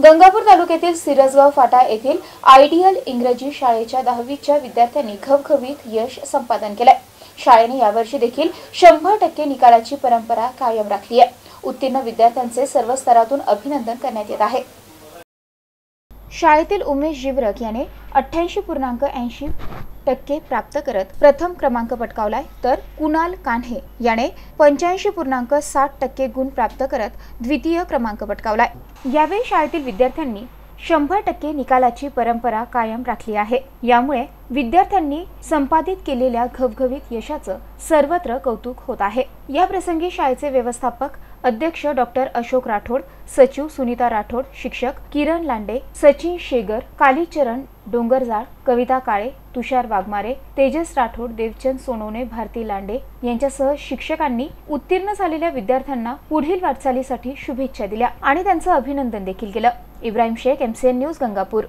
गंगापूर तालुक्यातील सिरसगाव फाटा येथील आयडियल इंग्रजी शाळेच्या 10वीच्या विद्यार्थ्यांनी घवघवीत यश संपादन केले। शाळेने यावर्षी देखील 100% निकालाची परंपरा कायम राखली आहे। उत्तीर्ण विद्यार्थ्यांचे सर्व स्तरातून अभिनंदन करण्यात येत आहे। शाळेतील उमेश जिवरक याने 88.80% प्राप्त करत प्रथम क्रमांक पटकावलाय, तर कुणाल कान्हे याने 85.60% गुण प्राप्त करत द्वितीय क्रमांक पटकावलाय। यावेळी शाळेतील विद्यार्थ्यांनी 100% निकालाची परंपरा कायम राखली आहे। यामुळे विद्यार्थ्यांनी संपादित केलेल्या घवघवीत यशाचं सर्वत्र कौतुक होत आहे। या प्रसंगी शाळेचे व्यवस्थापक अध्यक्ष डॉक्टर अशोक राठोड, सचिव सुनीता राठोड, शिक्षक किरण लांडे, सचिन शेगर, कालीचरण डोंगरजाळ, कविता काळे, तुषार वाघमारे, तेजस राठोड, देवचंद सोनवणे, भारती लांडे यांच्यासह शिक्षकांनी उत्तीर्ण झालेल्या विद्यार्थ्यांना पुढील वाटचालीसाठी शुभेच्छा दिल्या आणि त्यांचं अभिनंदन देखील केलं। Ibrahim Shaikh, MCN news, Gangapur.